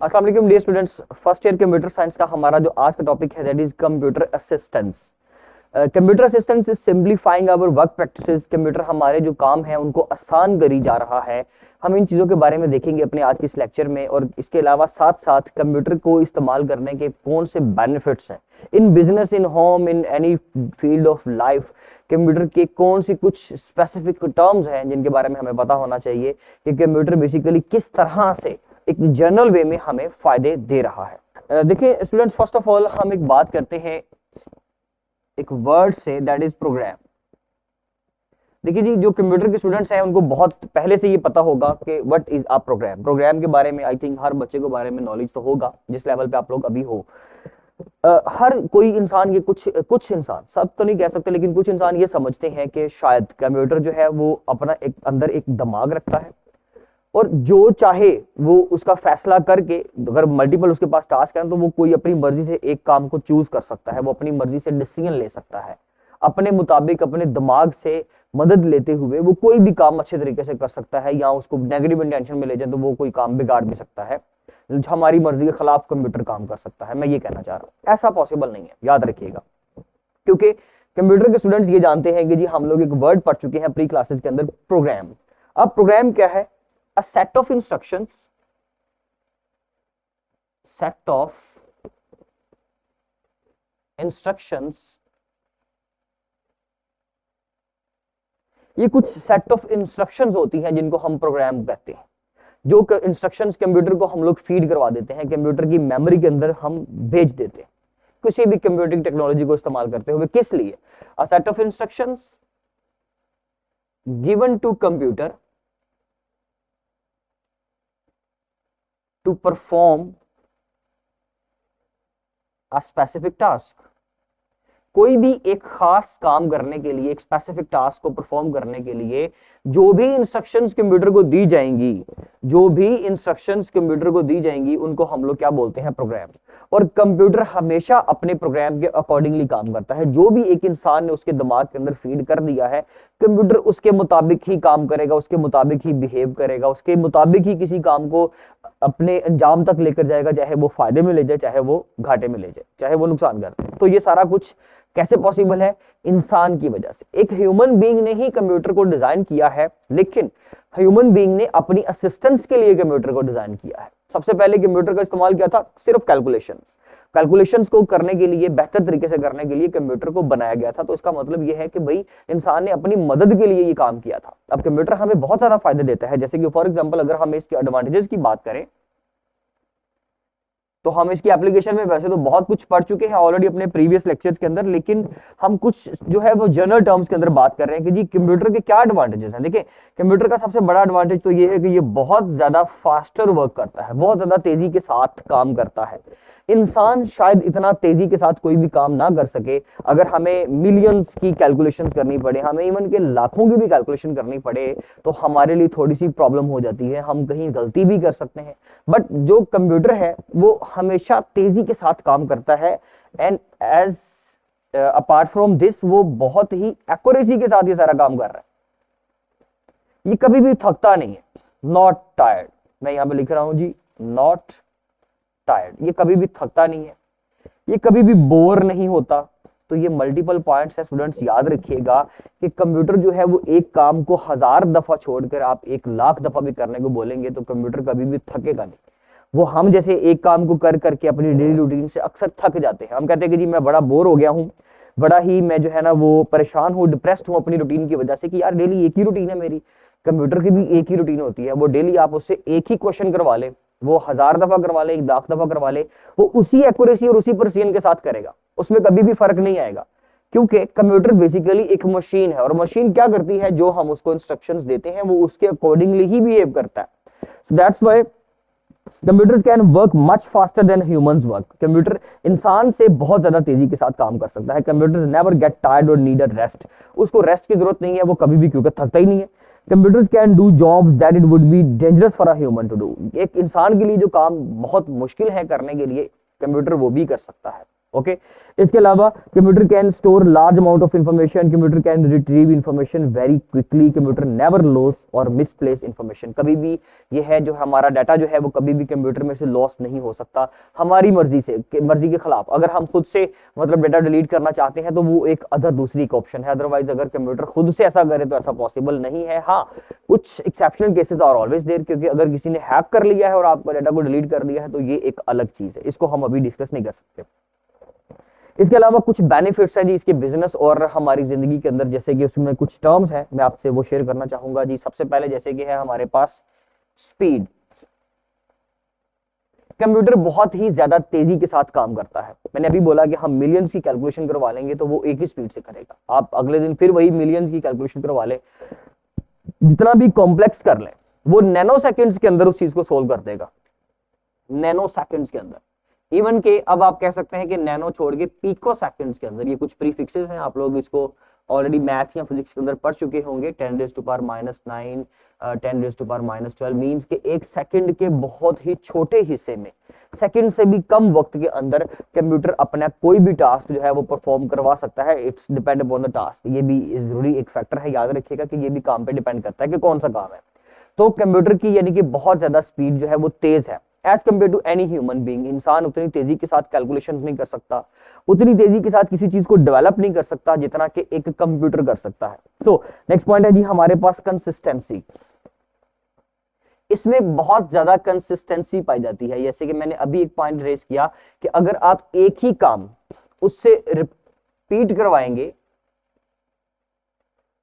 अस्सलाम वालेकुम dear students, first year computer science का हमारा जो आज का टॉपिक है that is computer assistance. Computer assistance is simplifying our work practices. Computer हमारे जो काम है उनको आसान करी जा रहा है। हम इन चीज़ों के बारे में देखेंगे अपने आज के इस लेक्चर में, और इसके अलावा साथ साथ कंप्यूटर को इस्तेमाल करने के कौन से बेनिफिट्स हैं in business, in home, in any field of life. Computer के कौन सी कुछ स्पेसिफिक टर्म्स हैं जिनके बारे में हमें पता होना चाहिए कि कंप्यूटर बेसिकली किस तरह से एक जनरल वे में हमें फायदे दे रहा है। देखिए स्टूडेंट्स, फर्स्ट ऑफ ऑल हम एक बात करते हैं एक वर्ड से, दैट इज प्रोग्राम। देखिए जी, जो कंप्यूटर के स्टूडेंट्स हैं उनको बहुत पहले से ये पता होगा कि what is a program. Program के बारे में आई थिंक हर बच्चे को बारे में नॉलेज तो होगा जिस लेवल पे आप लोग अभी हो। हर कोई इंसान, ये कुछ इंसान, सब तो नहीं कह सकते, लेकिन कुछ इंसान ये समझते हैं कि शायद कंप्यूटर जो है वो अपना एक अंदर एक दिमाग रखता है और जो चाहे वो उसका फैसला करके, अगर मल्टीपल उसके पास टास्क है तो वो कोई अपनी मर्जी से एक काम को चूज कर सकता है, वो अपनी मर्जी से डिसीजन ले सकता है, अपने मुताबिक अपने दिमाग से मदद लेते हुए वो कोई भी काम अच्छे तरीके से कर सकता है, या उसको नेगेटिव इंटेंशन में ले जाए तो वो कोई काम बिगाड़ भी सकता है। हमारी मर्जी के खिलाफ कंप्यूटर काम कर सकता है, मैं ये कहना चाह रहा हूँ। ऐसा पॉसिबल नहीं है, याद रखिएगा, क्योंकि कंप्यूटर के स्टूडेंट्स ये जानते हैं कि जी हम लोग एक वर्ड पढ़ चुके हैं प्री क्लासेस के अंदर, प्रोग्राम। अब प्रोग्राम क्या है? A set of instructions, ये कुछ सेट ऑफ इंस्ट्रक्शंस होती हैं जिनको हम प्रोग्राम कहते हैं। जो इंस्ट्रक्शंस कंप्यूटर को हम लोग फीड करवा देते हैं, कंप्यूटर की मेमोरी के अंदर हम भेज देते हैं किसी भी कंप्यूटिंग टेक्नोलॉजी को इस्तेमाल करते हुए। किस लिए? A set of instructions given to computer to perform a specific task। कोई भी एक खास काम करने के लिए, एक स्पेसिफिक टास्क को परफॉर्म करने के लिए जो भी इंस्ट्रक्शंस कंप्यूटर को दी जाएंगी, उनको हम लोग क्या बोलते हैं? प्रोग्राम। और कंप्यूटर हमेशा अपने प्रोग्राम के अकॉर्डिंगली काम करता है। जो भी एक इंसान ने उसके दिमाग के अंदर फीड कर दिया है, कंप्यूटर उसके मुताबिक ही काम करेगा, उसके मुताबिक ही बिहेव करेगा, उसके मुताबिक ही किसी काम को अपने अंजाम तक लेकर जाएगा, चाहे वो फायदे में ले जाए, चाहे वो घाटे में ले जाए, चाहे वो नुकसान करे। तो ये सारा कुछ कैसे पॉसिबल है? इंसान की वजह से। एक ह्यूमन बीइंग ने ही कंप्यूटर को डिजाइन किया है, लेकिन ह्यूमन बीइंग ने अपनी असिस्टेंस के लिए कंप्यूटर को डिजाइन किया है। सबसे पहले कंप्यूटर का इस्तेमाल किया था सिर्फ कैलकुलेशंस को करने के लिए, बेहतर तरीके से करने के लिए कंप्यूटर को बनाया गया था। तो इसका मतलब यह है कि भाई इंसान ने अपनी मदद के लिए ये काम किया था। अब कंप्यूटर हमें बहुत सारा फायदे देता है, जैसे कि फॉर एग्जांपल अगर हम इसके एडवांटेजेस की बात करें तो हम इसकी एप्लीकेशन में वैसे तो बहुत कुछ पढ़ चुके हैं ऑलरेडी अपने प्रीवियस लेक्चर्स के अंदर, लेकिन हम कुछ जो है वो जनरल टर्म्स के अंदर बात कर रहे हैं कि जी कंप्यूटर के क्या एडवांटेजेस हैं। देखिए, कंप्यूटर का सबसे बड़ा एडवांटेज तो ये है कि ये बहुत ज्यादा फास्टर वर्क करता है, बहुत ज्यादा तेजी के साथ काम करता है। इंसान शायद इतना तेजी के साथ कोई भी काम ना कर सके। अगर हमें मिलियंस की कैलकुलेशन करनी पड़े, हमें इवन के लाखों की भी कैलकुलेशन करनी पड़े, तो हमारे लिए थोड़ी सी प्रॉब्लम हो जाती है, हम कहीं गलती भी कर सकते हैं। बट जो कंप्यूटर है वो हमेशा तेजी के साथ काम करता है, and as apart from this वो बहुत ही एक्यूरेसी के साथ ये सारा काम कर रहा है। ये कभी भी थकता नहीं है, नॉट टायर्ड। मैं यहां पे लिख रहा हूं जी, नॉट टायर्ड। ये कभी भी थकता नहीं है, ये कभी भी बोर नहीं होता। तो ये मल्टीपल पॉइंट्स है स्टूडेंट्स, याद रखिएगा कि कंप्यूटर जो है वो एक काम को 1000 दफा छोड़कर आप 1,00,000 दफा भी करने को बोलेंगे तो कंप्यूटर कभी भी थकेगा नहीं। वो हम जैसे एक काम को कर करके अपनी डेली रूटीन से अक्सर थक जाते हैं। हम कहते हैं कि जी मैं बड़ा बोर हो गया हूँ, बड़ा ही मैं जो है ना वो परेशान हूँ, डिप्रेस्ड हूँ अपनी रूटीन की वजह से, कि यार डेली एक ही रूटीन है मेरी। कंप्यूटर की भी एक ही रूटीन होती है। वो डेली आप उससे एक ही क्वेश्चन करवा ले, वो 1000 दफा करवा ले, 1,00,000 दफा करवा ले, वो उसी एक्यूरेसी और उसी प्रिसीजन के साथ करेगा, उसमें कभी भी फर्क नहीं आएगा। क्योंकि कंप्यूटर बेसिकली एक मशीन है, और मशीन क्या करती है? जो हम उसको इंस्ट्रक्शंस देते हैं वो उसके अकॉर्डिंगली ही बिहेव करता है। So that's why computers can work much faster than humans work. Computer इंसान से बहुत ज्यादा तेजी के साथ काम कर सकता है। कंप्यूटर्स नेवर गेट टायर्ड और नीड अ रेस्ट। उसको रेस्ट की जरूरत नहीं है, वो कभी भी, क्योंकि थकता ही नहीं है। Computers can do jobs that it would be dangerous for a human to do. एक इंसान के लिए जो काम बहुत मुश्किल है करने के लिए, कंप्यूटर वो भी कर सकता है। ओके इसके अलावा computer can store large amount of information, computer can retrieve information very quickly, computer never loss और मिसप्लेस इंफॉर्मेशन। कभी भी ये है जो हमारा डाटा जो है वो कभी भी कंप्यूटर में से लॉस नहीं हो सकता हमारी मर्जी से, मर्जी के खिलाफ। अगर हम खुद से मतलब डाटा डिलीट करना चाहते हैं तो वो एक दूसरी एक ऑप्शन है, अदरवाइज अगर कंप्यूटर खुद से ऐसा करे तो ऐसा पॉसिबल नहीं है। हाँ कुछ exceptional cases are always there, क्योंकि अगर किसी ने हैक कर लिया है और आपका डाटा को डिलीट कर दिया है तो ये एक अलग चीज है, इसको हम अभी डिस्कस नहीं कर सकते। इसके अलावा कुछ बेनिफिट्स हैं जी इसके बिजनेस और हमारी जिंदगी के अंदर, जैसे कि उसमें कुछ टर्म्स हैं मैं आपसे वो शेयर करना चाहूंगा जी। सबसे पहले जैसे कि है हमारे पास स्पीड। कंप्यूटर बहुत ही ज्यादा तेजी के साथ काम करता है। मैंने अभी बोला कि हम मिलियंस की कैलकुलेशन करवा लेंगे तो वो एक ही स्पीड से करेगा। आप अगले दिन फिर वही मिलियंस की कैलकुलेशन करवा ले, जितना भी कॉम्प्लेक्स कर ले, वो नैनो सेकेंड्स के अंदर उस चीज को सोल्व कर देगा, नैनो सेकेंड्स के अंदर। इवन के अब आप कह सकते हैं कि नैनो छोड़ के पिको सेकंड्स के अंदर। ये कुछ प्रीफिक्सेस हैं, आप लोग इसको ऑलरेडी मैथ या फिजिक्स के अंदर पढ़ चुके होंगे। 10 raise to power -9, 10 raise to power -12 means के एक सेकंड के बहुत ही छोटे हिस्से में, सेकंड से भी कम वक्त के अंदर कंप्यूटर अपना कोई भी टास्क जो है वो परफॉर्म करवा सकता है। It's depend upon the task. ये भी जरूरी एक फैक्टर है, याद रखिएगा कि ये भी काम पे डिपेंड करता है कि कौन सा काम है। तो कंप्यूटर की यानी कि बहुत ज्यादा स्पीड जो है वो तेज है as compare to any human being. इंसान उतनी तेजी के साथ कैलकुलेशन नहीं कर सकता, उतनी तेजी के साथ किसी चीज को डेवलप नहीं कर सकता जितना कि एक कंप्यूटर कर सकता है। तो नेक्स्ट पॉइंट है जी हमारे पास कंसिस्टेंसी। इसमें बहुत ज्यादा कंसिस्टेंसी पाई जाती है। जैसे कि मैंने अभी एक पॉइंट रेज किया कि अगर आप एक ही काम उससे रिपीट करवाएंगे,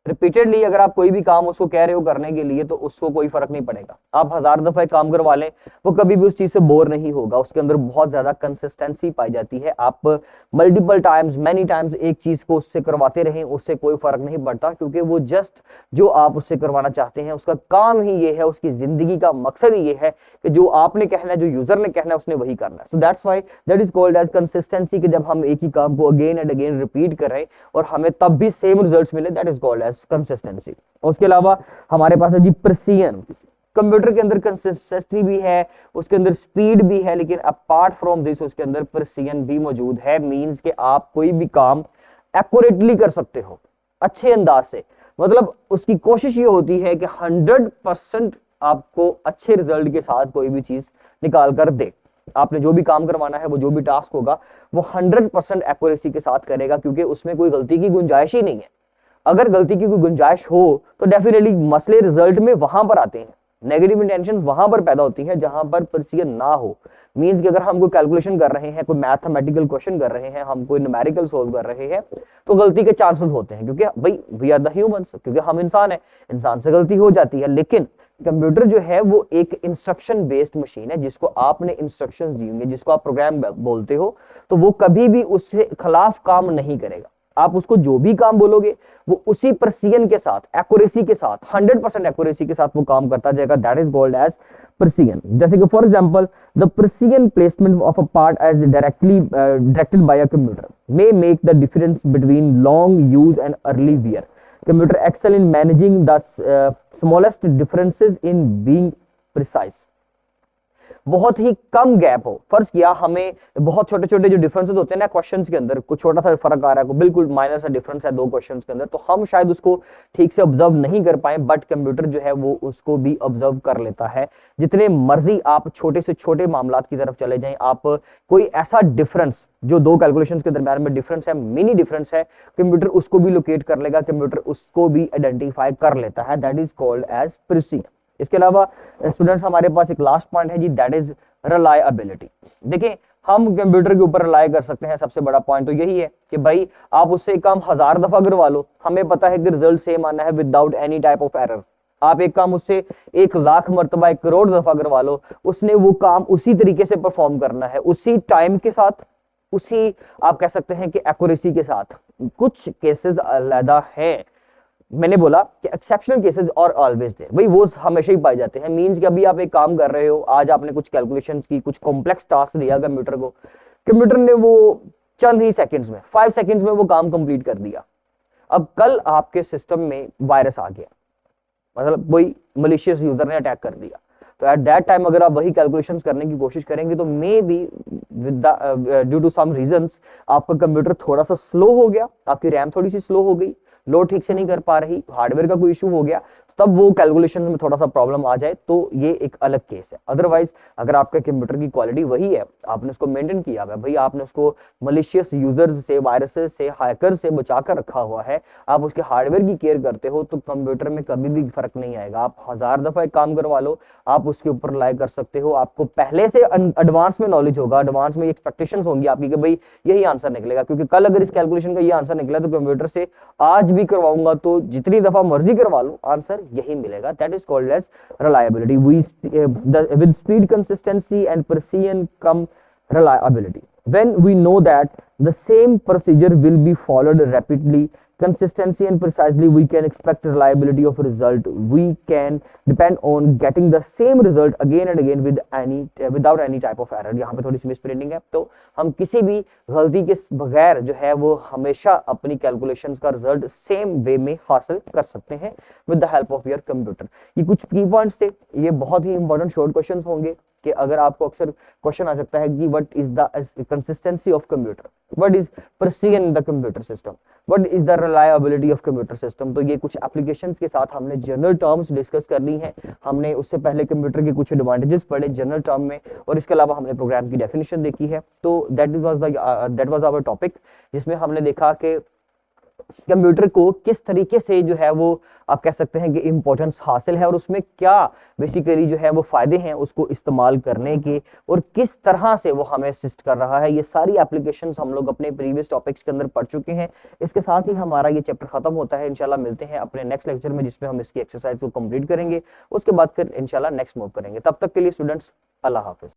रिपीटेडली अगर आप कोई भी काम उसको कह रहे हो करने के लिए तो उसको कोई फर्क नहीं पड़ेगा। आप 1000 दफा काम करवा लें वो कभी भी उस चीज से बोर नहीं होगा। उसके अंदर बहुत ज्यादा कंसिस्टेंसी पाई जाती है। आप मल्टीपल टाइम्स, मेनी टाइम्स एक चीज को उससे करवाते रहें, उससे कोई फर्क नहीं पड़ता, क्योंकि वो जस्ट जो आप उससे करवाना चाहते हैं उसका काम ही ये है, उसकी जिंदगी का मकसद ही ये है कि जो आपने कहना है, जो यूजर ने कहना है, उसने वही करना है। So that's why that is called as consistency, कि जब हम एक ही काम को अगेन एंड अगेन रिपीट कर रहे हैं और हमें तब भी सेम रिजल्ट्स मिले, that is called as consistency. उसके अलावा हमारे पास है जी प्रिसीजन। कंप्यूटर के अंदर कंसिस्टेंसी भी है, उसके अंदर स्पीड भी है, लेकिन अपार्ट फ्रॉम दिस उसके अंदर प्रिसीजन भी मौजूद है। मींस कि आप कोई भी काम एक्यूरेटली कर सकते हो, अच्छे अंदाज से। मतलब उसकी कोशिश ये होती है कि 100% आपको अच्छे रिजल्ट के साथ कोई भी चीज निकाल कर दे। आपने जो भी काम करवाना है, वो जो भी टास्क होगा, वो 100% एक्यूरेसी के साथ करेगा, क्योंकि उसमें कोई गलती की गुंजाइश ही नहीं है। अगर गलती की कोई गुंजाइश हो तो डेफिनेटली मसले रिजल्ट में वहां पर आते हैं, नेगेटिव इंटेंशन वहां पर पैदा होती है जहां पर प्रिसीजन ना हो। मींस कि अगर हम कोई कैलकुलेशन कर रहे हैं, कोई मैथमेटिकल क्वेश्चन कर रहे हैं, हम कोई न्यूमेरिकल सोल्व कर रहे हैं, तो गलती के चांसेस होते हैं, क्योंकि भाई वी आर द ह्यूमंस, क्योंकि हम इंसान हैं, इंसान से गलती हो जाती है। लेकिन कंप्यूटर जो है वो एक इंस्ट्रक्शन बेस्ड मशीन है, जिसको आपने इंस्ट्रक्शंस दी होंगे, जिसको आप प्रोग्राम बोलते हो, तो वो कभी भी उससे खिलाफ काम नहीं करेगा। आप उसको जो भी काम बोलोगे वो उसी प्रिसीजन के साथ, एक्यूरेसी के साथ, 100% एक्यूरेसी के साथ वो काम करता जाएगा। That is called as precision. जैसे कि for example the precision placement of a part as directed by a computer may make the difference between long use and early wear. Computer excel in managing the smallest differences in being precise. बहुत ही कम gap हो, फर्ज किया हमें बहुत छोटे छोटे जो डिफरेंसेस होते हैं ना क्वेश्चंस के अंदर, कुछ छोटा सा फर्क आ रहा है, बिल्कुल माइनर सा डिफरेंस है दो क्वेश्चंस के अंदर, तो हम शायद उसको ठीक से ऑब्जर्व नहीं कर पाए, बट कंप्यूटर जो है वो उसको भी ऑब्जर्व कर लेता है। जितने मर्जी आप छोटे से छोटे मामलात की तरफ चले जाएं, आप कोई ऐसा डिफरेंस जो दो कैलकुलेशंस के दरमियान में डिफरेंस है, मिनी डिफरेंस है, कंप्यूटर उसको भी लोकेट कर लेगा, कंप्यूटर उसको भी आइडेंटिफाई कर लेता है। That is called as precision. इसके अलावा स्टूडेंट्स हमारे पास एक लास्ट पॉइंट है जी, दैट इज रिलायबिलिटी। देखिए हम कंप्यूटर के ऊपर रिलाय कर सकते हैं, सबसे बड़ा पॉइंट तो यही है कि भाई आप उससे काम 1000 दफा करवा लो, हमें पता है कि रिजल्ट सेम आना है without any type of error. आप एक काम उससे 1,00,000 मरतबा 1,00,000 दफा करवा लो, उसने वो काम उसी तरीके से परफॉर्म करना है, उसी टाइम के साथ, उसी आप कह सकते हैं कि एक्यूरेसी के साथ। कुछ केसेस अलग हैं, मैंने बोला कि एक्सेप्शनल केसेस और ऑलवेज देयर, भाई वो हमेशा ही पाए जाते हैं। मींस कि अभी आप एक काम कर रहे हो, आज आपने कुछ कैलकुलेशंस की, कुछ कॉम्प्लेक्स टास्क दिया कंप्यूटर को, कंप्यूटर ने वो चंद ही सेकंड्स में, 5 सेकंड्स में वो काम कंप्लीट कर दिया। अब कल आपके सिस्टम में वायरस आ गया, मतलब कोई मलिशियस यूजर ने अटैक कर दिया, तो एट दैट टाइम अगर आप वही कैलकुलेशंस करने की कोशिश करेंगे तो may be with due to some reasons आपका कंप्यूटर थोड़ा सा स्लो हो गया, आपकी रैम थोड़ी सी स्लो हो गई, लोड ठीक से नहीं कर पा रही, हार्डवेयर का कोई इशू हो गया, तब वो कैलकुलेशन में थोड़ा सा प्रॉब्लम आ जाए तो ये एक अलग केस है। अदरवाइज अगर आपके कंप्यूटर की क्वालिटी वही है, आपने उसको मेंटेन किया हुआ है, भाई आपने उसको मलिशियस यूजर्स से, वायरसेस से, हैकर से बचा कर रखा हुआ है, आप उसके हार्डवेयर की केयर करते हो, तो कंप्यूटर में कभी भी फर्क नहीं आएगा। आप 1000 दफा एक काम करवा लो, आप उसके ऊपर रिलाई कर सकते हो। आपको पहले से एडवांस में नॉलेज होगा, एडवांस में एक्सपेक्टेशंस होंगी आपकी कि भाई यही आंसर निकलेगा, क्योंकि कल अगर इस कैलकुलेशन का ये आंसर निकला तो कंप्यूटर से आज भी करवाऊंगा तो जितनी दफा मर्जी करवा लो आंसर यही मिलेगा। That is called as reliability. With speed, consistency and precision cum reliability. When we know that the same procedure will be followed rapidly, consistency and precisely, we can expect reliability of result. We can depend on getting the same result again and again without any type of error. यहाँ पे थोड़ी सी misprinting है, तो हम किसी भी गलती के बगैर जो है वो हमेशा अपनी कैलकुलेशंस का रिजल्ट सेम वे में हासिल कर सकते हैं with the help of your computer. ये कुछ की पॉइंट्स थे, ये बहुत ही इंपॉर्टेंट शॉर्ट क्वेश्चंस होंगे कि अगर आपको अक्सर क्वेश्चन आ सकता है कि what is the consistency of computer, what is precision in the computer system, what is the reliability of computer system. तो ये कुछ एप्लीकेशंस के साथ हमने जनरल टर्म्स डिस्कस कर ली हैं। हमने उससे पहले कंप्यूटर के कुछ एडवांटेजेस पढ़े जनरल टर्म में, और इसके अलावा हमने प्रोग्राम की डेफिनेशन देखी है। तो दैट वाज आवर टॉपिक, जिसमें हमने देखा कि कंप्यूटर को किस तरीके से जो है वो आप कह सकते हैं कि इंपॉर्टेंस हासिल है, और उसमें क्या बेसिकली जो है वो फायदे हैं उसको इस्तेमाल करने के, और किस तरह से वो हमें असिस्ट कर रहा है। ये सारी एप्लीकेशंस हम लोग अपने प्रीवियस टॉपिक्स के अंदर पढ़ चुके हैं। इसके साथ ही हमारा ये चैप्टर खत्म होता है। इंशाल्लाह मिलते हैं अपने नेक्स्ट लेक्चर में, जिसमें हम इसकी एक्सरसाइज को कंप्लीट करेंगे। उसके बाद फिर इंशाल्लाह नेक्स्ट मूव करेंगे। तब तक के लिए स्टूडेंट्स, अल्लाह हाफिज।